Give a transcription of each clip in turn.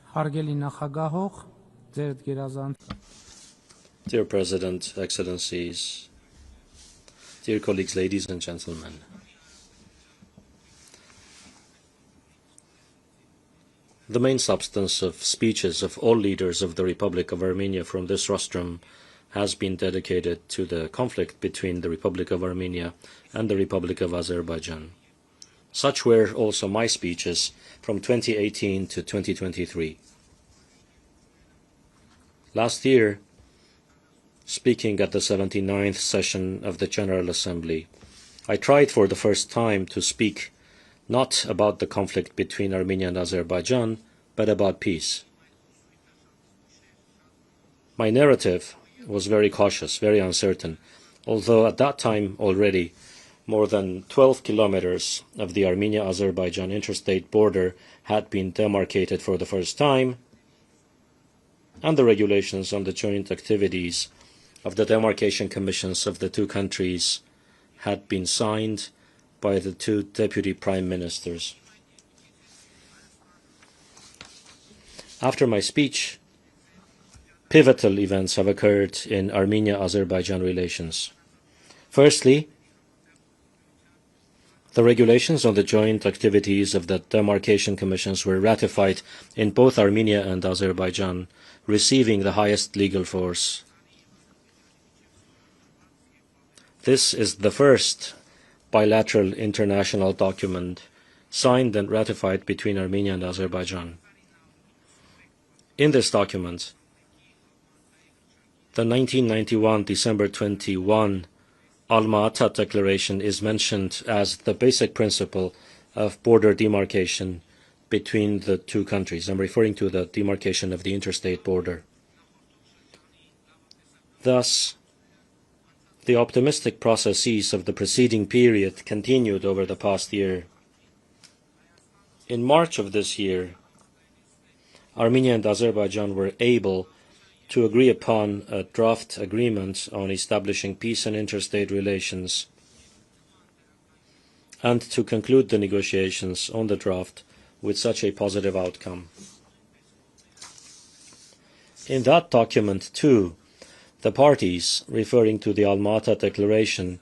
Հարգելի նախագահող, ձեր գերազանց Dear President, Excellencies, dear colleagues, ladies and gentlemen, the main substance of speeches of all leaders of the Republic of Armenia from this rostrum has been dedicated to the conflict between the Republic of Armenia and the Republic of Azerbaijan. Such were also my speeches from 2018 to 2023. Last year, speaking at the 79th session of the General Assembly, I tried for the first time to speak not about the conflict between Armenia and Azerbaijan, but about peace. My narrative was very cautious, very uncertain, although at that time already more than 12 kilometers of the Armenia-Azerbaijan interstate border had been demarcated for the first time, and the regulations on the joint activities of the demarcation commissions of the two countries had been signed by the two deputy prime ministers. After my speech, pivotal events have occurred in Armenia-Azerbaijan relations. Firstly, the regulations on the joint activities of the demarcation commissions were ratified in both Armenia and Azerbaijan, receiving the highest legal force. This is the first bilateral international document signed and ratified between Armenia and Azerbaijan. In this document, the 1991 December 21 Alma-Ata Declaration is mentioned as the basic principle of border demarcation between the two countries. I'm referring to the demarcation of the interstate border. Thus, the optimistic processes of the preceding period continued over the past year. In March of this year, Armenia and Azerbaijan were able to agree upon a draft agreement on establishing peace and interstate relations and to conclude the negotiations on the draft with such a positive outcome. In that document, too, the parties, referring to the Alma-Ata Declaration,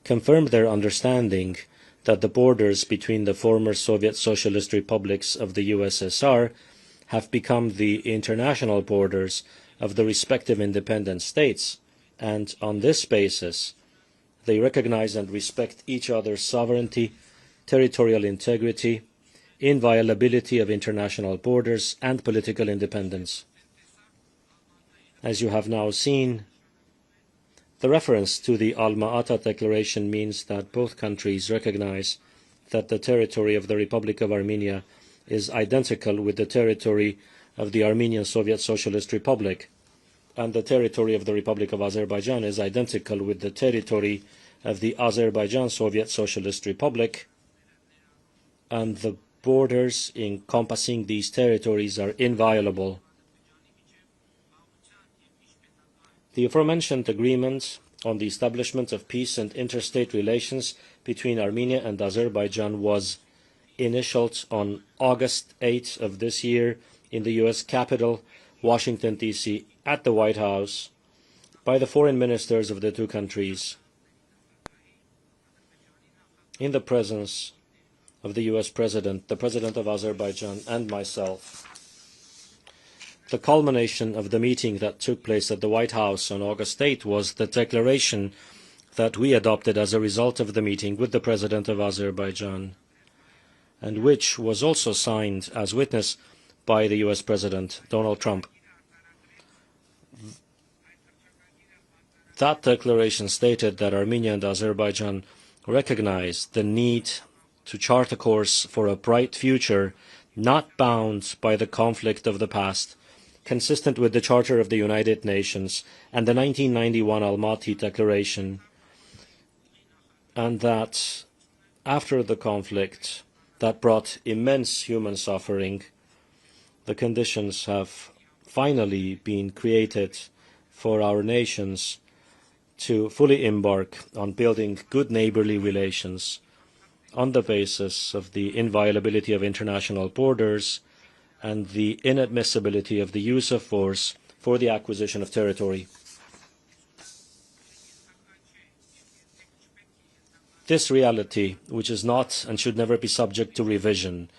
confirmed their understanding that the borders between the former Soviet Socialist republics of the USSR have become the international borders of the respective independent states, and on this basis, they recognize and respect each other's sovereignty, territorial integrity, inviolability of international borders, and political independence. As you have now seen, the reference to the Alma-Ata Declaration means that both countries recognize that the territory of the Republic of Armenia is identical with the territory of the Armenian Soviet Socialist Republic, and the territory of the Republic of Azerbaijan is identical with the territory of the Azerbaijan Soviet Socialist Republic, and the borders encompassing these territories are inviolable. The aforementioned agreement on the establishment of peace and interstate relations between Armenia and Azerbaijan was initialed on August 8 of this year in the U.S. capital, Washington, D.C., at the White House, by the foreign ministers of the two countries, in the presence of the U.S. President, the President of Azerbaijan, and myself. The culmination of the meeting that took place at the White House on August 8 was the declaration that we adopted as a result of the meeting with the President of Azerbaijan, and which was also signed as witness by the U.S. President, Donald Trump. That declaration stated that Armenia and Azerbaijan recognize the need to chart a course for a bright future, not bound by the conflict of the past, consistent with the Charter of the United Nations and the 1991 Almaty Declaration, and that after the conflict that brought immense human suffering, the conditions have finally been created for our nations to fully embark on building good neighborly relations on the basis of the inviolability of international borders and the inadmissibility of the use of force for the acquisition of territory. This reality, which is not and should never be subject to revision,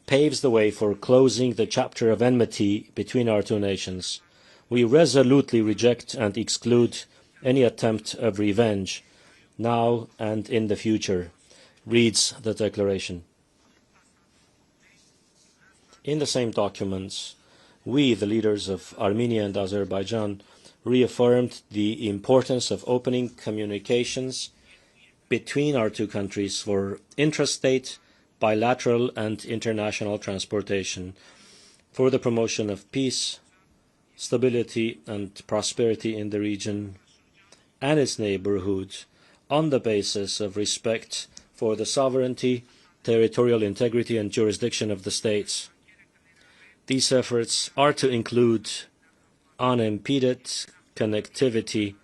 paves the way for closing the chapter of enmity between our two nations. We resolutely reject and exclude any attempt of revenge, now and in the future, reads the declaration. In the same documents, we, the leaders of Armenia and Azerbaijan, reaffirmed the importance of opening communications between our two countries for intrastate, bilateral and international transportation, for the promotion of peace, stability and prosperity in the region and its neighborhood on the basis of respect for the sovereignty, territorial integrity and jurisdiction of the states. These efforts are to include unimpeded connectivity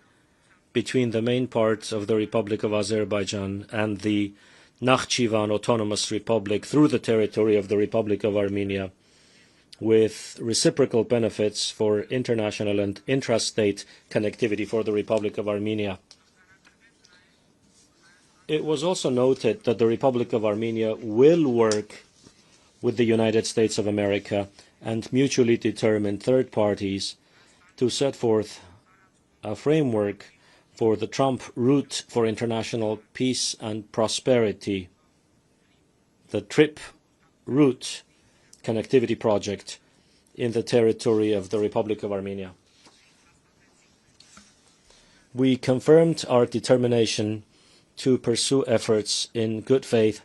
between the main parts of the Republic of Azerbaijan and the Nakhchivan Autonomous Republic through the territory of the Republic of Armenia, with reciprocal benefits for international and intrastate connectivity for the Republic of Armenia. It was also noted that the Republic of Armenia will work with the United States of America and mutually determined third parties to set forth a framework for the Trump Route for International Peace and Prosperity, the TRIP Route Connectivity Project in the territory of the Republic of Armenia. We confirmed our determination to pursue efforts in good faith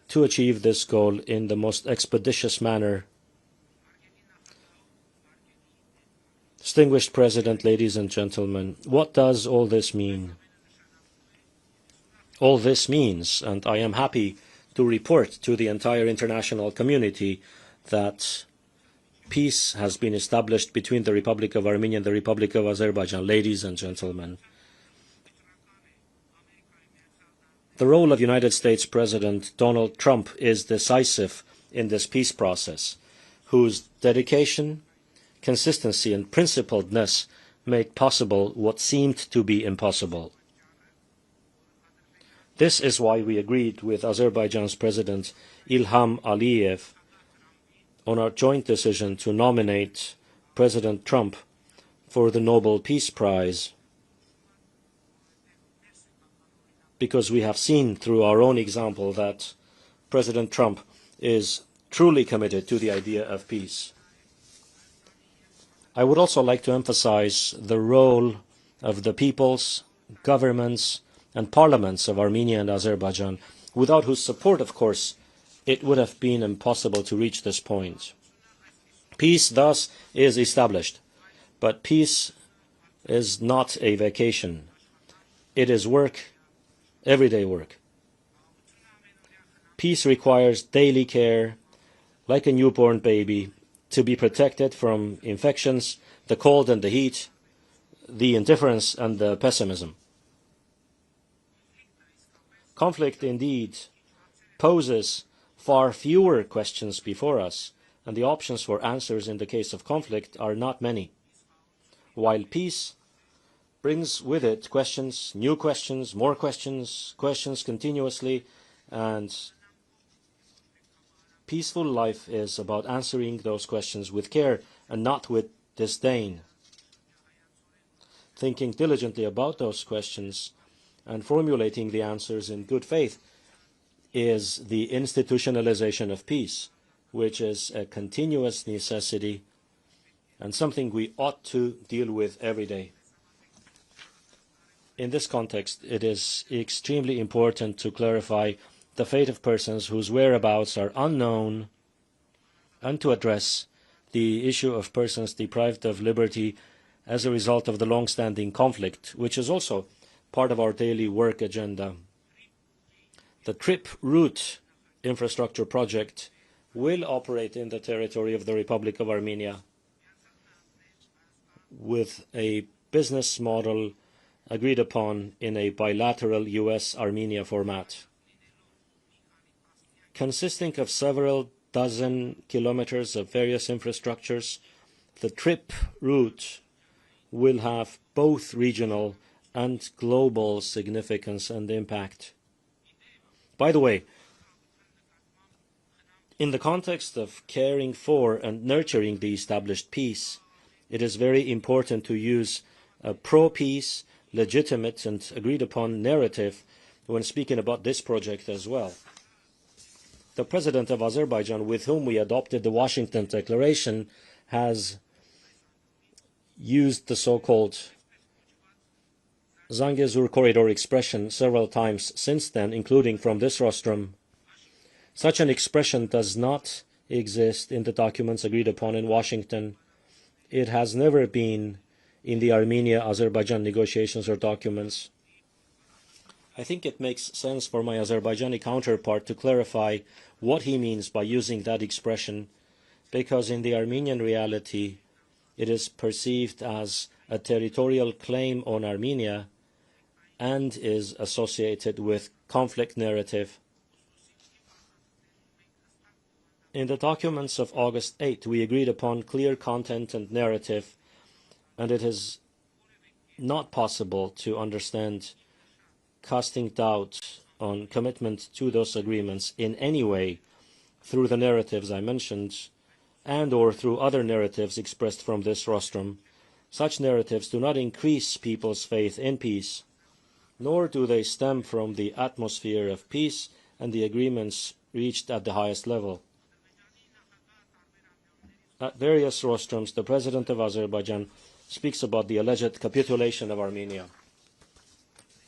to achieve this goal in the most expeditious manner. Distinguished President, ladies and gentlemen, what does all this mean? All this means, and I am happy to report to the entire international community, that peace has been established between the Republic of Armenia and the Republic of Azerbaijan. Ladies and gentlemen, the role of United States President Donald Trump is decisive in this peace process, whose dedication, consistency and principledness make possible what seemed to be impossible. This is why we agreed with Azerbaijan's President Ilham Aliyev on our joint decision to nominate President Trump for the Nobel Peace Prize, because we have seen through our own example that President Trump is truly committed to the idea of peace. I would also like to emphasize the role of the peoples, governments, and parliaments of Armenia and Azerbaijan, without whose support, of course, it would have been impossible to reach this point. Peace, thus, is established, but peace is not a vacation. It is work, everyday work. Peace requires daily care, like a newborn baby, to be protected from infections, the cold and the heat, the indifference and the pessimism. Conflict, indeed, poses far fewer questions before us, and the options for answers in the case of conflict are not many, while peace brings with it questions, new questions, more questions, questions continuously, and peaceful life is about answering those questions with care and not with disdain. Thinking diligently about those questions and formulating the answers in good faith is the institutionalization of peace, which is a continuous necessity and something we ought to deal with every day. In this context, it is extremely important to clarify the fate of persons whose whereabouts are unknown and to address the issue of persons deprived of liberty as a result of the long-standing conflict, which is also part of our daily work agenda. The TRIP Route infrastructure project will operate in the territory of the Republic of Armenia with a business model agreed upon in a bilateral US-Armenia format, consisting of several dozen kilometers of various infrastructures. The trip route will have both regional and global significance and impact. By the way, in the context of caring for and nurturing the established peace, it is very important to use a pro-peace, legitimate and agreed-upon narrative when speaking about this project as well. The President of Azerbaijan, with whom we adopted the Washington Declaration, has used the so-called Zangezur corridor expression several times since then, including from this rostrum. Such an expression does not exist in the documents agreed upon in Washington. It has never been in the Armenia Azerbaijan negotiations or documents. I think it makes sense for my Azerbaijani counterpart to clarify what he means by using that expression, because in the Armenian reality, it is perceived as a territorial claim on Armenia and is associated with conflict narrative. In the documents of August 8, we agreed upon clear content and narrative, and it is not possible to understand casting doubt on commitment to those agreements in any way through the narratives I mentioned and or through other narratives expressed from this rostrum. Such narratives do not increase people's faith in peace, nor do they stem from the atmosphere of peace and the agreements reached at the highest level. At various rostrums, the President of Azerbaijan speaks about the alleged capitulation of Armenia.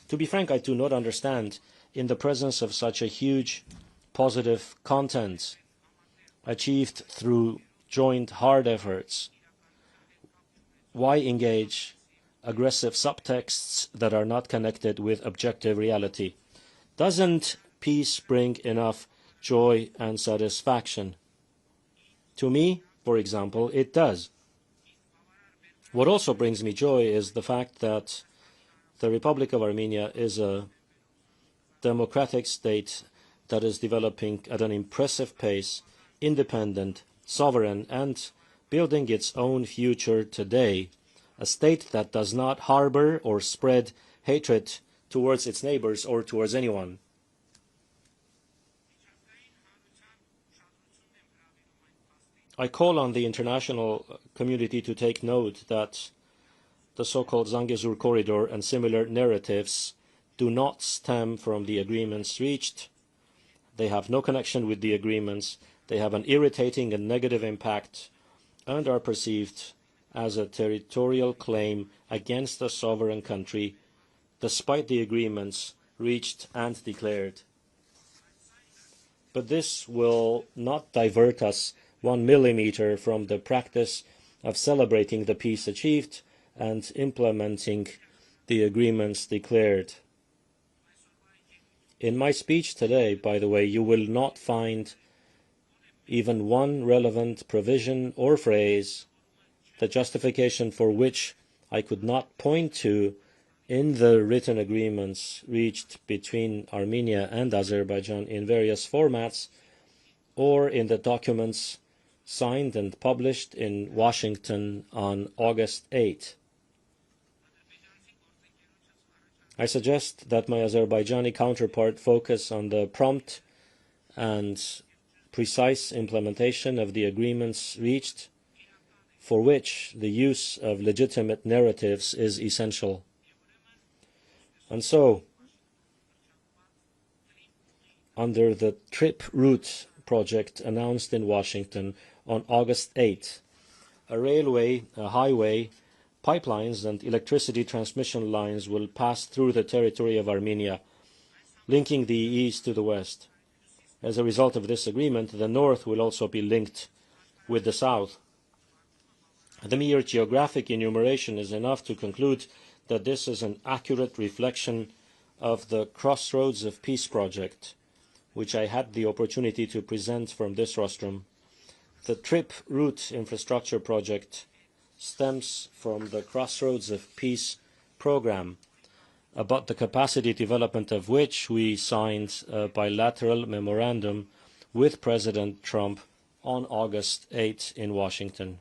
To be frank, I do not understand, in the presence of such a huge positive content achieved through joint hard efforts, why engage aggressive subtexts that are not connected with objective reality? Doesn't peace bring enough joy and satisfaction? To me, for example, it does. What also brings me joy is the fact that the Republic of Armenia is a democratic state that is developing at an impressive pace, independent, sovereign, and building its own future today, a state that does not harbor or spread hatred towards its neighbors or towards anyone. I call on the international community to take note that the so-called Zangezur corridor and similar narratives do not stem from the agreements reached. They have no connection with the agreements. They have an irritating and negative impact and are perceived as a territorial claim against a sovereign country, despite the agreements reached and declared. But this will not divert us 1 millimeter from the practice of celebrating the peace achieved and implementing the agreements declared. In my speech today, by the way, you will not find even one relevant provision or phrase, the justification for which I could not point to in the written agreements reached between Armenia and Azerbaijan in various formats, or in the documents signed and published in Washington on August 8. I suggest that my Azerbaijani counterpart focus on the prompt and precise implementation of the agreements reached, for which the use of legitimate narratives is essential. And so, under the trip route project announced in Washington on August 8, a railway, a highway, pipelines and electricity transmission lines will pass through the territory of Armenia, linking the east to the west. As a result of this agreement, the north will also be linked with the south. The mere geographic enumeration is enough to conclude that this is an accurate reflection of the Crossroads of Peace project, which I had the opportunity to present from this rostrum. The trip route infrastructure project stems from the Crossroads of Peace program, about the capacity development of which we signed a bilateral memorandum with President Trump on August 8 in Washington.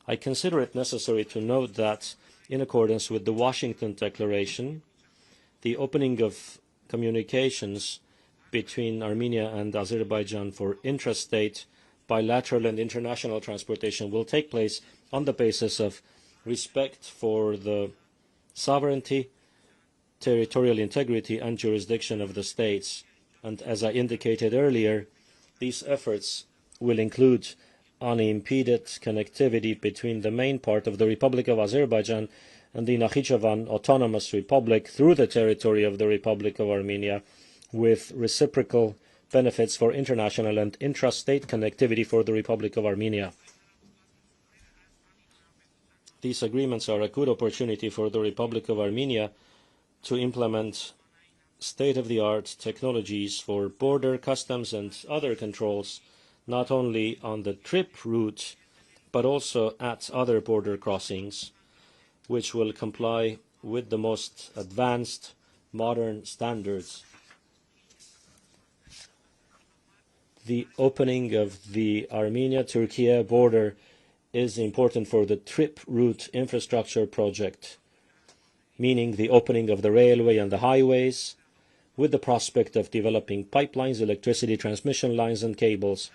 I consider it necessary to note that, in accordance with the Washington Declaration, the opening of communications between Armenia and Azerbaijan for intrastate, bilateral and international transportation will take place on the basis of respect for the sovereignty, territorial integrity and jurisdiction of the states. And as I indicated earlier, these efforts will include unimpeded connectivity between the main part of the Republic of Azerbaijan and the Nakhichevan Autonomous Republic through the territory of the Republic of Armenia, with reciprocal benefits for international and intrastate connectivity for the Republic of Armenia. These agreements are a good opportunity for the Republic of Armenia to implement state-of-the-art technologies for border, customs and other controls, not only on the trip route, but also at other border crossings, which will comply with the most advanced modern standards. The opening of the Armenia Turkey border is important for the trip route infrastructure project, meaning the opening of the railway and the highways, with the prospect of developing pipelines, electricity transmission lines and cables.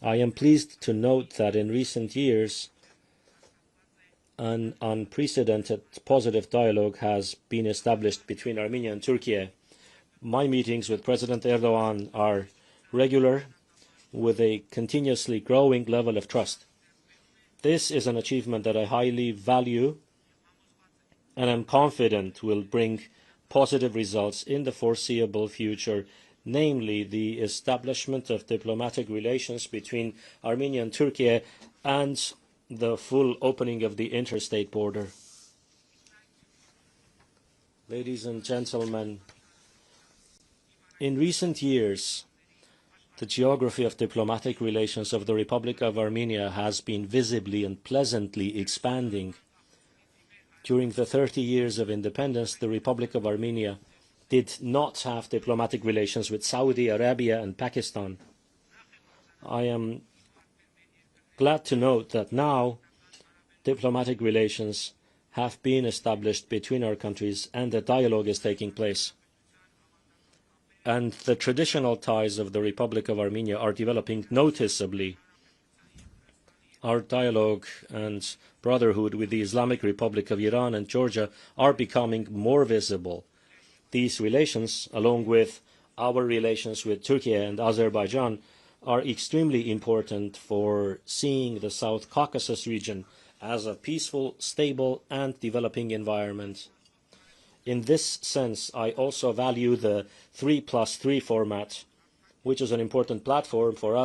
I am pleased to note that in recent years, an unprecedented positive dialogue has been established between Armenia and Turkey. My meetings with President Erdogan are regular, with a continuously growing level of trust. This is an achievement that I highly value and am confident will bring positive results in the foreseeable future, namely the establishment of diplomatic relations between Armenia and Turkey and the full opening of the interstate border. Ladies and gentlemen, in recent years, the geography of diplomatic relations of the Republic of Armenia has been visibly and pleasantly expanding. During the 30 years of independence, the Republic of Armenia did not have diplomatic relations with Saudi Arabia and Pakistan. I am glad to note that now diplomatic relations have been established between our countries and a dialogue is taking place. And the traditional ties of the Republic of Armenia are developing noticeably. Our dialogue and brotherhood with the Islamic Republic of Iran and Georgia are becoming more visible. These relations, along with our relations with Turkey and Azerbaijan, are extremely important for seeing the South Caucasus region as a peaceful, stable and developing environment. In this sense, I also value the 3+3 format, which is an important platform for us